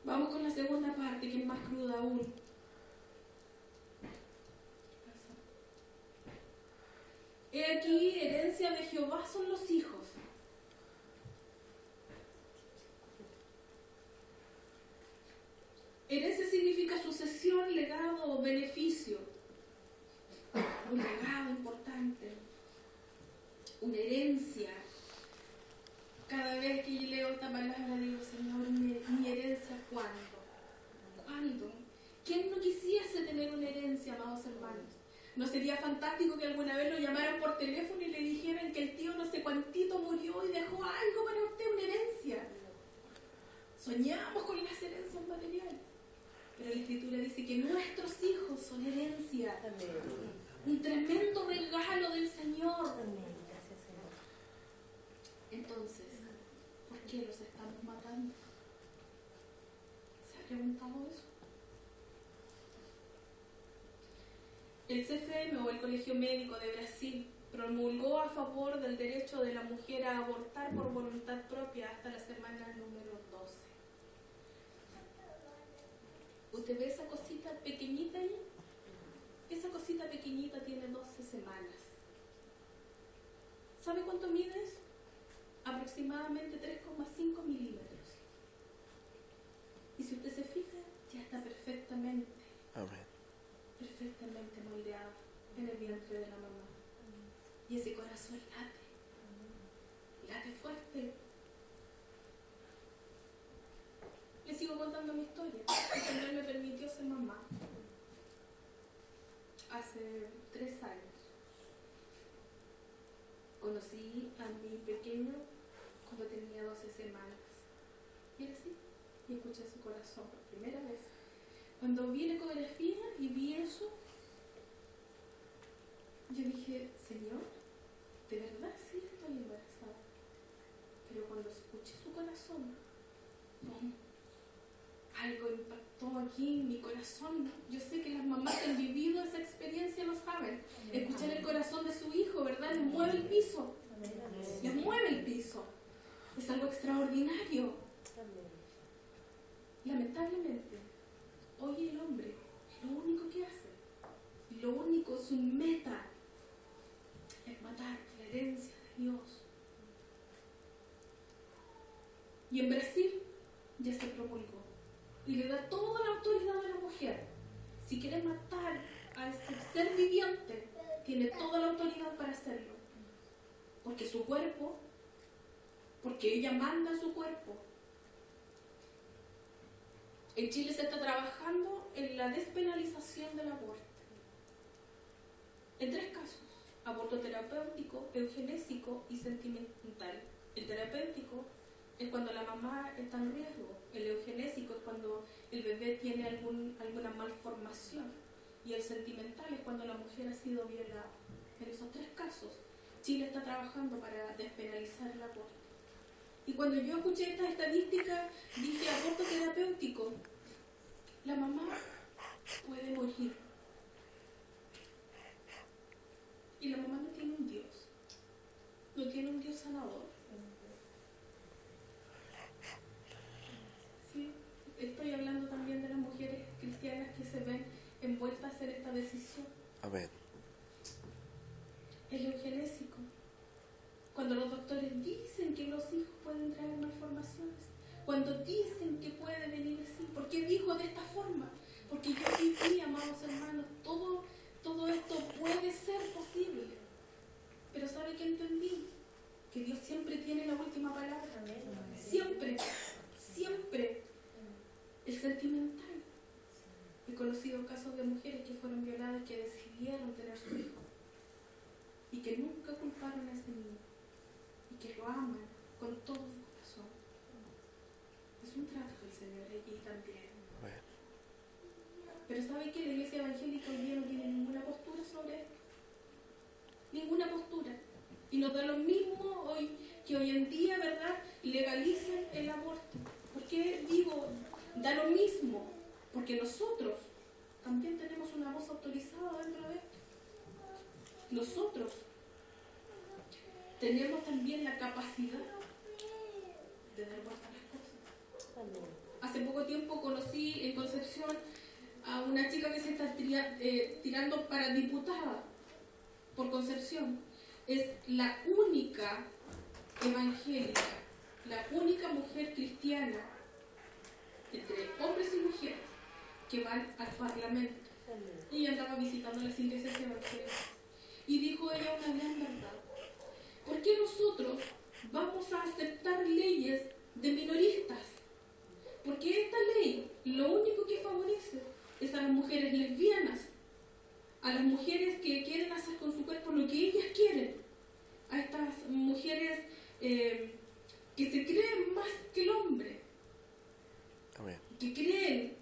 Vamos con la segunda parte, que es más cruda aún. He aquí, herencia de Jehová son los hijos. Herencia significa sucesión, legado o beneficio. Un legado importante. Una herencia. Cada vez que yo leo esta palabra digo, Señor, mi herencia, ¿cuándo? ¿Cuándo? ¿Quién no quisiese tener una herencia, amados hermanos? ¿No sería fantástico que alguna vez lo llamaran por teléfono y le dijeran que el tío no sé cuántito murió y dejó algo para usted, una herencia? Soñamos con las herencias materiales. Pero la Escritura dice que nuestros hijos son herencia. Un tremendo regalo del Señor. Gracias, Señor. Entonces, ¿por qué los estamos matando? ¿Se ha preguntado eso? El CFM o el Colegio Médico de Brasil promulgó a favor del derecho de la mujer a abortar por voluntad propia hasta la semana número 12. ¿Usted ve esa cosita pequeñita ahí? Esa cosita pequeñita tiene 12 semanas. ¿Sabe cuánto mide eso? Aproximadamente 3,5 milímetros. Y si usted se fija, ya está perfectamente moldeado en el vientre de la mamá. Y ese corazón late fuerte. Le sigo contando mi historia. El Señor me permitió ser mamá hace 3 años. Conocí a mi pequeño cuando tenía 12 semanas. Y era así. Y escuché su corazón por primera vez. Cuando vi la ecografía y vi eso, yo dije, Señor, de verdad sí estoy embarazada. Pero cuando escuché su corazón, algo impactó aquí en mi corazón. Yo sé que las mamás que han vivido esa experiencia lo saben. Escuchar el corazón de su hijo, ¿verdad? Les mueve el piso. Les mueve el piso. Es algo extraordinario. Lamentablemente, hoy el hombre, lo único que hace, lo único, su meta, es matar la herencia de Dios. Y en Brasil ya se promulgó. Y le da toda la autoridad a la mujer. Si quiere matar a ese ser viviente, tiene toda la autoridad para hacerlo. Porque su cuerpo, porque ella manda su cuerpo. En Chile se está trabajando en la despenalización del aborto. En 3 casos: aborto terapéutico, eugenésico y sentimental. El terapéutico es cuando la mamá está en riesgo. El eugenésico es cuando el bebé tiene alguna malformación. Y el sentimental es cuando la mujer ha sido violada. En esos 3 casos, Chile está trabajando para despenalizar el aborto. Y cuando yo escuché esta estadística, dije aborto terapéutico. La mamá puede morir. Y la mamá no tiene un Dios. No tiene un Dios sanador. Sí, estoy hablando también de las mujeres cristianas que se ven envueltas a hacer esta decisión. Amén. El eugenésico. Cuando los doctores dicen que los hijos pueden traer malformaciones, cuando dicen que puede venir así, ¿por qué dijo de esta forma? Porque yo viví, amados hermanos, todo esto puede ser posible. Pero ¿sabe qué entendí? Que Dios siempre tiene la última palabra. Siempre, siempre. El sentimental. He conocido casos de mujeres que fueron violadas que decidieron tener su hijo y que nunca culparon a ese niño y que lo aman con todo su corazón. Es un trato del Señor allí también. Pero ¿sabe que la iglesia evangélica hoy día no tiene ninguna postura sobre esto? Ninguna postura. Y nos da lo mismo hoy que hoy en día, ¿verdad?, legalicen el aborto. ¿Por qué digo da lo mismo? Porque nosotros también tenemos una voz autorizada dentro de esto. Nosotros tenemos también la capacidad de dar vuelta a las cosas. Hace poco tiempo conocí en Concepción a una chica que se está tirando para diputada por Concepción. es la única evangélica, la única mujer cristiana entre hombres y mujeres que van al parlamento. Y ella andaba visitando las iglesias evangélicas y dijo ella una gran verdad: ¿por qué nosotros vamos a aceptar leyes de minoristas? Porque esta ley lo único que favorece es a las mujeres lesbianas, a las mujeres que quieren hacer con su cuerpo lo que ellas quieren, a estas mujeres que se creen más que el hombre, Amén. que creen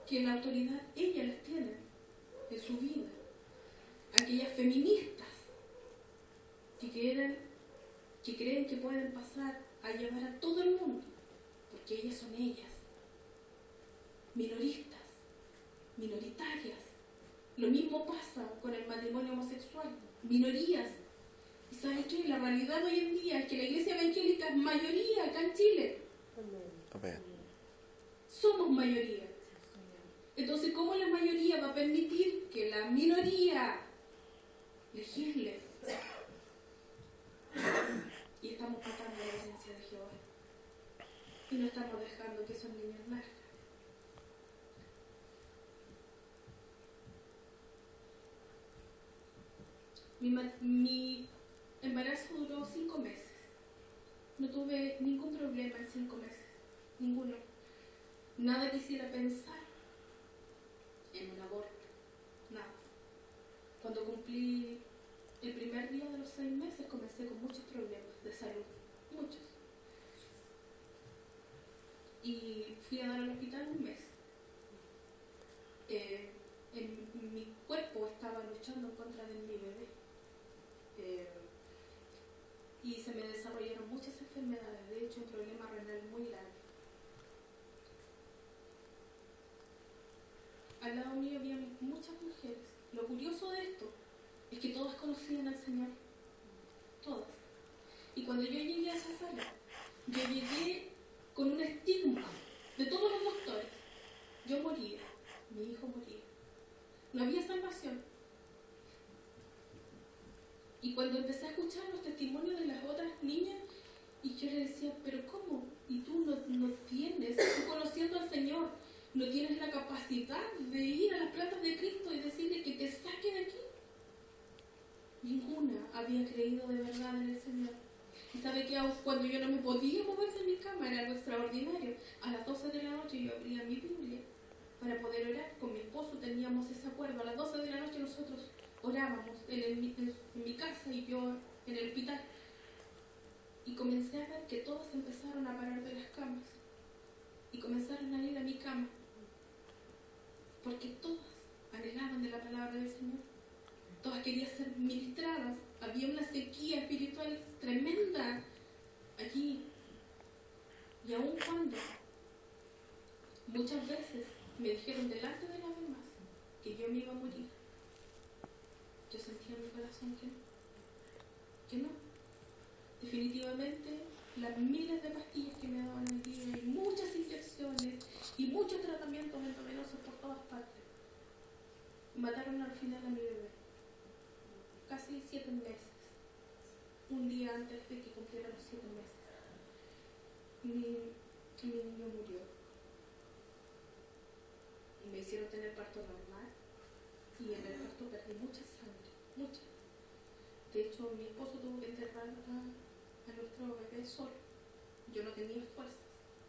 que la autoridad ellas las tienen en su vida, aquellas feministas que creen que pueden pasar a llevar a todo el mundo, porque ellas son ellas, minoristas, minoritarias. Lo mismo pasa con el matrimonio homosexual, minorías. ¿Y saben qué? La realidad hoy en día es que la iglesia evangélica es mayoría acá en Chile. Amén. Somos mayoría. Entonces, ¿cómo la mayoría va a permitir que la minoría legisle? Y estamos matando la presencia de Jehová. Y no estamos dejando que esos niños nazcan. Mi embarazo duró 5 meses. No tuve ningún problema en 5 meses. Ninguno. Nada quisiera pensar en un aborto. Nada. Cuando cumplí el primer día de los 6 meses comencé con muchos problemas de salud. Muchos. Y fui a dar al hospital un mes. Mi cuerpo estaba luchando en contra de mi bebé. Y se me desarrollaron muchas enfermedades, de hecho un problema renal muy grave. Al lado mío había muchas mujeres. Lo curioso de esto es que todas conocían al Señor, todas. Y cuando yo llegué a esa sala, yo llegué con un estigma de todos los doctores. Yo moría, mi hijo moría. No había salvación. Y cuando empecé a escuchar los testimonios de las otras niñas, y yo les decía, pero ¿cómo? Y tú no tienes, tú conociendo al Señor, no tienes la capacidad de ir a las plantas de Cristo y decirle que te saque de aquí. Ninguna había creído de verdad en el Señor. Y sabe que cuando yo no me podía mover de mi cama, era algo extraordinario. A las 12 de la noche yo abría mi Biblia para poder orar. Con mi esposo teníamos ese acuerdo. A las 12 de la noche nosotros orábamos en mi casa y yo en el hospital. Y comencé a ver que todas empezaron a parar de las camas y comenzaron a ir a mi cama, porque todas anhelaban de la palabra del Señor, todas querían ser ministradas. Había una sequía espiritual tremenda allí. Y aun cuando muchas veces me dijeron delante de las demás que yo me iba a morir, yo sentía en mi corazón que no. Definitivamente, las miles de pastillas que me daban al día y muchas inyecciones y muchos tratamientos endovenosos por todas partes mataron al final a mi bebé. Casi 7 meses. Un día antes de que cumpliera los 7 meses. Mi niño murió. Y me hicieron tener parto normal. Y en el parto perdí mucha sangre. Mucha. De hecho, mi esposo tuvo que enterrar a nuestro bebé solo. Yo no tenía fuerzas,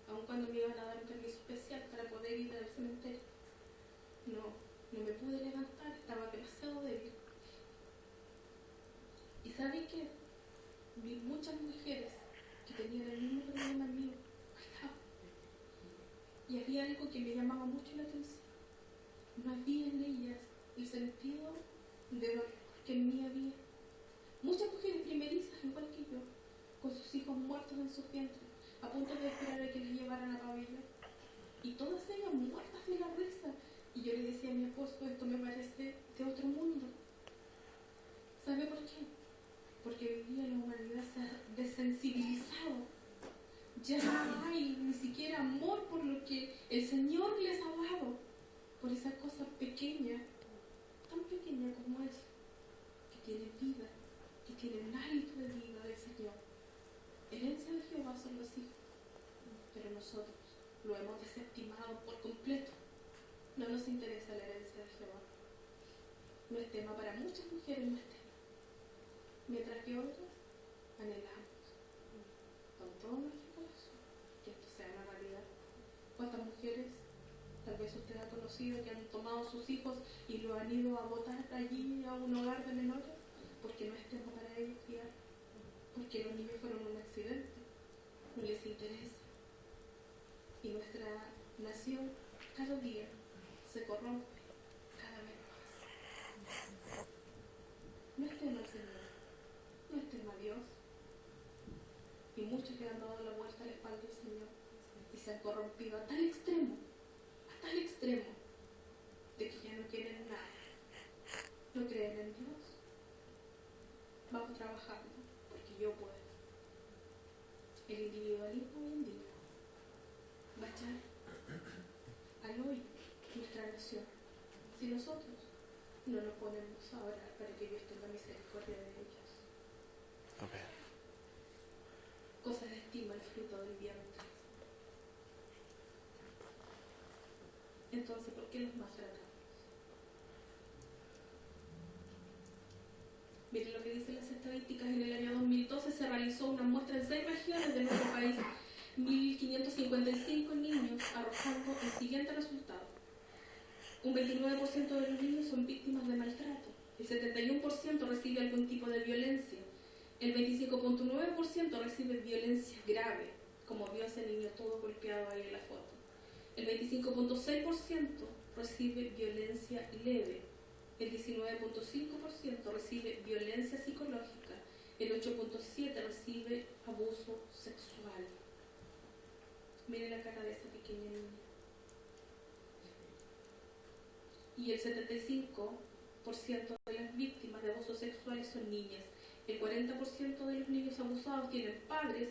aun cuando me iban a dar un permiso especial para poder ir al cementerio. No me pude levantar, estaba demasiado débil. ¿Y sabe qué? Vi muchas mujeres que tenían el mismo problema mío. Y había algo que me llamaba mucho la atención. No había en ellas el sentido de dolor que en mí había. Muchas mujeres primerizas, igual que yo, con sus hijos muertos en sus vientres, a punto de esperar a que les llevaran a pabellón. Y todas ellas muertas de la risa. Y yo le decía a mi esposo, esto me parece de otro mundo. ¿Sabe por qué? Porque hoy día la humanidad se ha desensibilizado. Ya no hay ni siquiera amor por lo que el Señor les ha dado, por esa cosa pequeña, tan pequeña como eso, que tiene vida, que tienen hálito de vida del Señor. Herencia de Jehová son los hijos, pero nosotros lo hemos desestimado por completo. No nos interesa la herencia de Jehová. No es tema para muchas mujeres, no es tema. Mientras que otras anhelamos con todo nuestro corazón que esto sea una realidad. ¿Cuántas mujeres tal vez usted ha conocido que han tomado a sus hijos y lo han ido a botar allí a un hogar de menores? Porque no es tema para ellos criar, porque los niños fueron un accidente, no les interesa. Y nuestra nación cada día se corrompe cada vez más. No es tema el Señor, no es tema Dios. Y muchos le han dado la vuelta a la espalda al Señor y se han corrompido a tal extremo, de que ya no quieren nada, no creen en Dios. Vamos trabajando porque yo puedo. El individualismo hoy en día va a echar al hoyo nuestra nación si nosotros no nos ponemos a orar para que Dios tenga misericordia de ellos. Amén. Cosas de estima el fruto del vientre. Entonces, ¿por qué los maltratamos? Miren lo que dicen las estadísticas. En el año 2012 se realizó una muestra en 6 regiones de nuestro país, 1.555 niños, arrojando el siguiente resultado. Un 29% de los niños son víctimas de maltrato, el 71% recibe algún tipo de violencia, el 25.9% recibe violencia grave, como vio ese niño todo golpeado ahí en la foto. El 25.6% recibe violencia leve, el 19.5% recibe violencia psicológica, el 8.7% recibe abuso sexual. Miren la cara de esa pequeña niña. Y el 75% de las víctimas de abusos sexuales son niñas. El 40% de los niños abusados tienen padres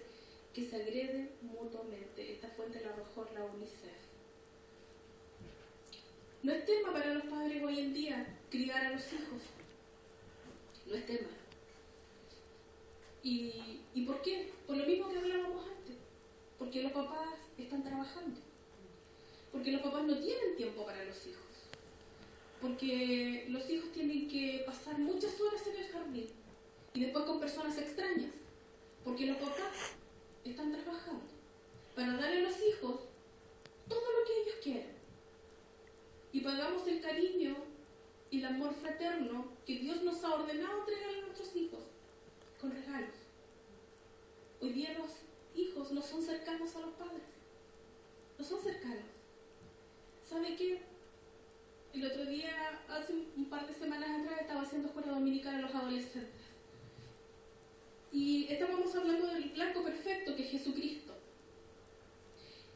que se agreden mutuamente. Esta fuente la arrojó la UNICEF. No es tema para los padres hoy en día criar a los hijos. No es tema. ¿Y por qué? Por lo mismo que hablábamos antes. Porque los papás están trabajando. Porque los papás no tienen tiempo para los hijos. Porque los hijos tienen que pasar muchas horas en el jardín y después con personas extrañas. Porque los papás están trabajando para darle a los hijos todo lo que ellos quieren. Y pagamos el cariño y el amor fraterno que Dios nos ha ordenado entregarle a nuestros hijos con regalos. Hoy día los hijos no son cercanos a los padres. No son cercanos. ¿Sabe qué? El otro día, hace un par de semanas atrás, estaba haciendo escuela dominical a los adolescentes. Y estábamos hablando del blanco perfecto que es Jesucristo.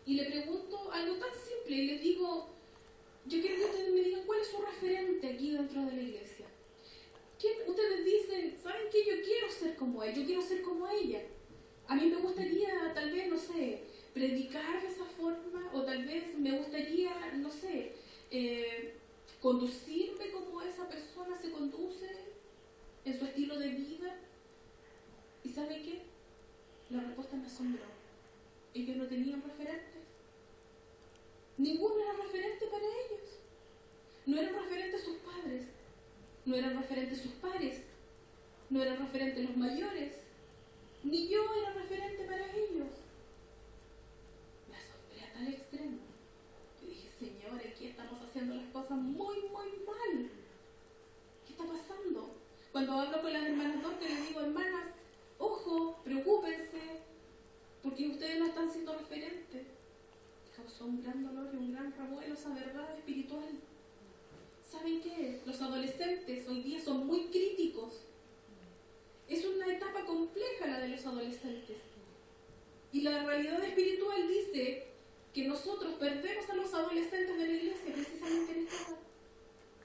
Y le pregunto algo tan simple y le digo, yo quiero que ustedes me digan cuál es su referente aquí dentro de la iglesia. Ustedes dicen, ¿saben qué? Yo quiero ser como él, yo quiero ser como ella. A mí me gustaría, tal vez, no sé, predicar de esa forma, o tal vez me gustaría, no sé, conducirme como esa persona se conduce en su estilo de vida. ¿Y saben qué? La respuesta me asombró. Ellos no tenían referentes. Ninguno era referente para ellos. No eran referentes sus padres, no eran referentes sus pares, no eran referentes los mayores, ni yo era referente para ellos. Me asombré a tal extremo. Yo dije, Señor, aquí estamos haciendo las cosas muy, muy mal. ¿Qué está pasando? Cuando hablo con las hermanas Dorcas, les digo, hermanas, ojo, preocúpense, porque ustedes no están siendo referentes. Causó un gran dolor y un gran revuelo esa verdad espiritual. ¿Saben qué? Los adolescentes hoy día son muy críticos. Es una etapa compleja la de los adolescentes. Y la realidad espiritual dice que nosotros perdemos a los adolescentes de la iglesia precisamente en esta edad,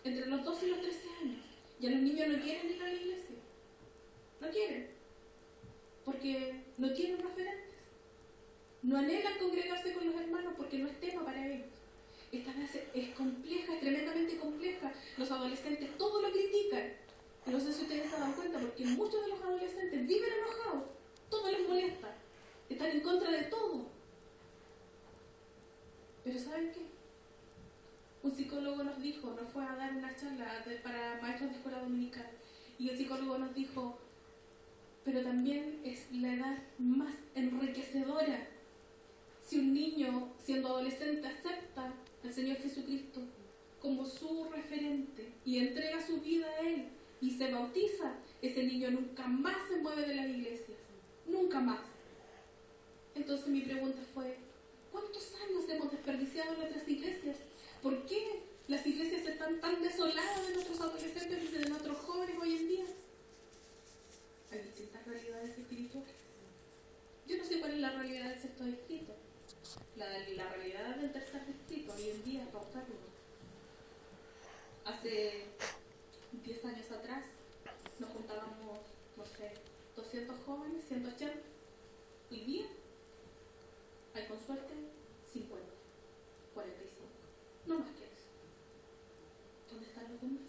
entre los 12 y los 13 años. Ya los niños no quieren ir a la iglesia. No quieren. Porque no tienen referentes. No anhelan congregarse con los hermanos porque no es tema para ellos. Esta edad es compleja, es tremendamente compleja. Los adolescentes todo lo critican. No sé si ustedes se dan cuenta, porque muchos de los adolescentes están en contra de todo. Pero ¿saben qué? Un psicólogo nos dijo, nos fue a dar una charla para maestros de escuela dominical, y el psicólogo nos dijo, pero también es la edad más enriquecedora. Si un niño, siendo adolescente, acepta al Señor Jesucristo como su referente y entrega su vida a Él y se bautiza, ese niño nunca más se mueve de las iglesias, nunca más. Entonces mi pregunta fue, ¿cuántos años hemos desperdiciado en nuestras iglesias? ¿Por qué las iglesias están tan desoladas de nuestros adolescentes y de nuestros jóvenes hoy en día? Hay distintas realidades espirituales. Yo no sé cuál es la realidad del sexto distrito. La realidad del tercer distrito hoy en día es pautarlo. Hace 10 años atrás nos juntábamos, no sé, 200 jóvenes, 180. Hoy día hay con suerte 50, 45. No más que eso. ¿Dónde están los demás?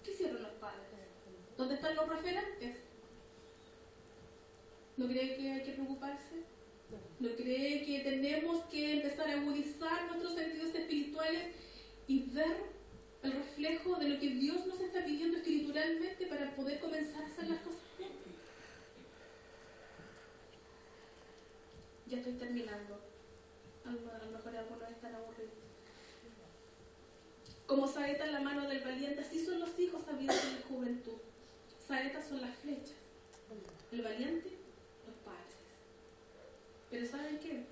¿Qué hicieron los padres? ¿Dónde están los referentes? ¿No cree que hay que preocuparse? ¿No cree que tenemos que empezar a agudizar nuestros sentidos espirituales y ver el reflejo de lo que Dios nos está pidiendo espiritualmente para poder comenzar a hacer las cosas bien? Ya estoy terminando. A lo mejor algunos están aburridos. Como saeta en la mano del valiente, así son los hijos sabidos en la juventud. Saetas son las flechas. El valiente, los padres. Pero ¿saben qué?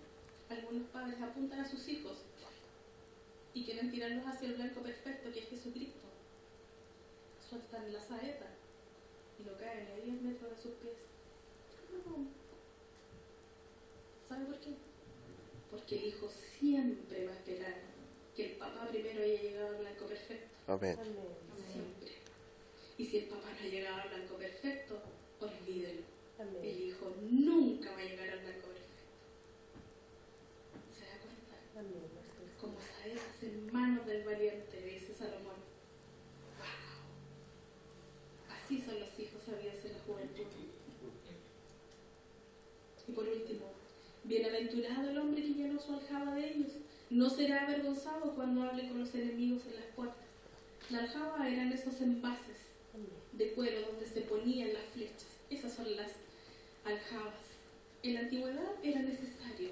Algunos padres apuntan a sus hijos y quieren tirarlos hacia el blanco perfecto que es Jesucristo. Sueltan la saeta y lo caen a 10 metros de sus pies. No. ¿Sabe por qué? Porque el hijo siempre va a esperar que el papá primero haya llegado al blanco perfecto. Amén. Siempre. Y si el papá no ha llegado al blanco perfecto, olvídelo. Amén. El hijo nunca va a llegar al blanco perfecto. ¿Se da cuenta? Amén. Como saetas en manos del valiente, dice Salomón. ¡Wow! Así son los hijos sabios en la juventud. Y por último, bienaventurado el hombre que llenó su aljaba de ellos. No será avergonzado cuando hable con los enemigos en las puertas. La aljaba eran esos envases de cuero donde se ponían las flechas. Esas son las aljabas. En la antigüedad era necesario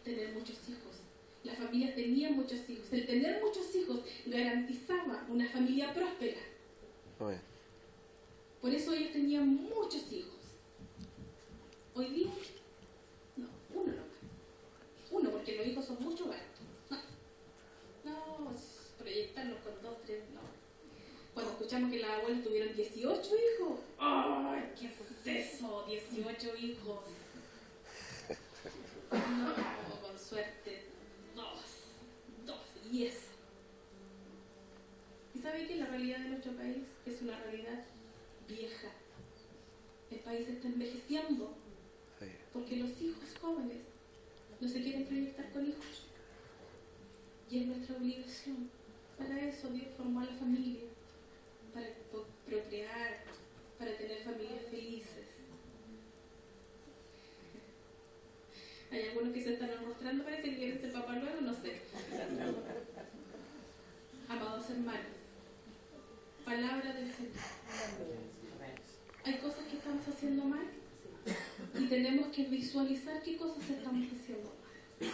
tener muchos hijos. Las familias tenían muchos hijos. El tener muchos hijos garantizaba una familia próspera. Amén. Por eso ellos tenían muchos hijos. Hoy día, no, uno no. Uno, porque los hijos son mucho gastos. No, proyectarlos con 2, 3, no. Cuando escuchamos que las abuelas tuvieron 18 hijos, ¡ay, qué es eso! 18 hijos. No, con suerte, 2, y eso. ¿Y sabe que la realidad de nuestro país es una realidad vieja? El país está envejeciendo porque los hijos jóvenes no se quieren proyectar con hijos. Y es nuestra obligación. Para eso Dios formó a la familia, para procrear, para tener familias felices. Hay algunos que se están mostrando, parece que quieren ser papá luego, no sé. Amados hermanos, palabra del Señor. Hay cosas que estamos haciendo mal y tenemos que visualizar qué cosas estamos haciendo mal.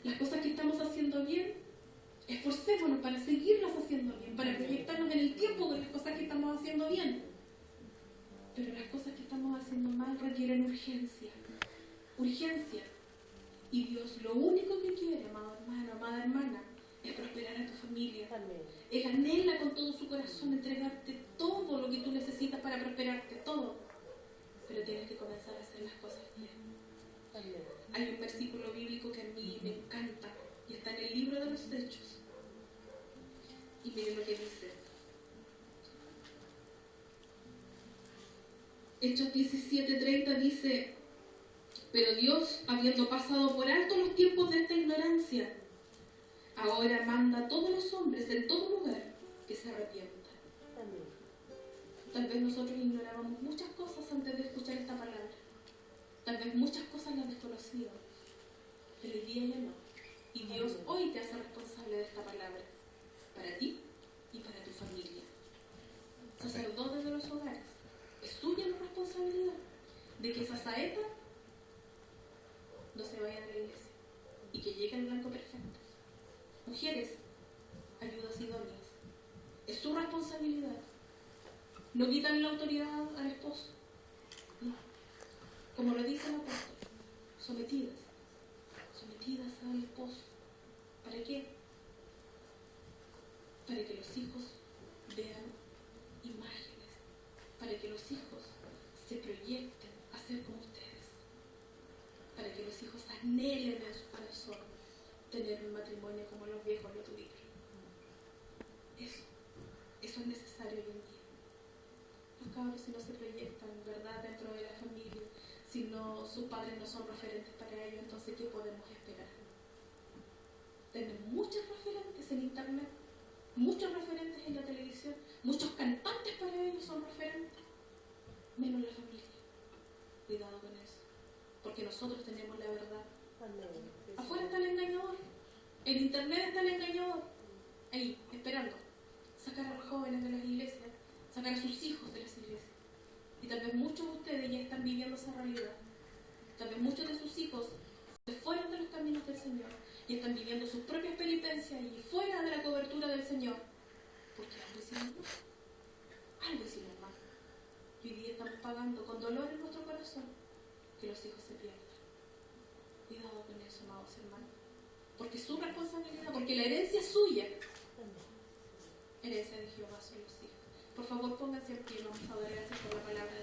Las cosas que estamos haciendo bien, esforcémonos para seguirlas haciendo bien, para proyectarnos en el tiempo con las cosas que estamos haciendo bien. Pero las cosas que estamos haciendo mal requieren urgencia. Urgencia. Y Dios lo único que quiere, amado hermano, amada hermana, es prosperar a tu familia. Amén. Él anhela con todo su corazón entregarte todo lo que tú necesitas para prosperarte, todo. Pero tienes que comenzar a hacer las cosas bien. Amén. Hay un versículo bíblico que a mí me encanta y está en el libro de los Hechos. Y miren lo que dice. Hechos 17:30 dice: pero Dios, habiendo pasado por alto los tiempos de esta ignorancia, ahora manda a todos los hombres en todo lugar que se arrepientan. Tal vez nosotros ignorábamos muchas cosas antes de escuchar esta palabra. Tal vez muchas cosas las has desconocido, pero hoy día ya no. Y Dios hoy te hace responsable de esta palabra, para ti y para tu familia. Sacerdotes de los hogares, es tuya la responsabilidad de que esa saeta no se vaya de la iglesia y que llegue al blanco perfecto. Mujeres, ayudas idóneas, es su responsabilidad. No quitan la autoridad al esposo, no. Como lo dice el apóstol, sometidas al esposo. ¿Para qué? Para que los hijos vean imágenes, para que los hijos se proyecten a ser como ustedes, para que los hijos anhelen en su corazón tener un matrimonio como los viejos lo tuvieron. Eso es necesario hoy en día. Los cabros, si no se proyectan, ¿verdad?, dentro de la familia, si no, sus padres no son referentes para ellos, entonces ¿qué podemos esperar? Tenemos muchos referentes en internet, muchos referentes en la televisión, muchos cantantes para ellos son referentes, menos la familia. Cuidado con eso, porque nosotros tenemos la verdad. Afuera está el engañador, en internet está el engañador, ahí, esperando sacar a los jóvenes de las iglesias, sacar a sus hijos de las iglesias. Y tal vez muchos de ustedes ya están viviendo esa realidad. Tal vez muchos de sus hijos se fueron de los caminos del Señor y están viviendo sus propias penitencias y fuera de la cobertura del Señor. Porque algo hicieron mal. Algo hicieron mal. Y hoy día estamos pagando con dolor en nuestro corazón que los hijos se pierdan. Cuidado con eso, amados hermanos. Porque es su responsabilidad, porque la herencia es suya. Herencia de Jehová son los hijos. Por favor, pónganse en pie, vamos a dar gracias por la palabra.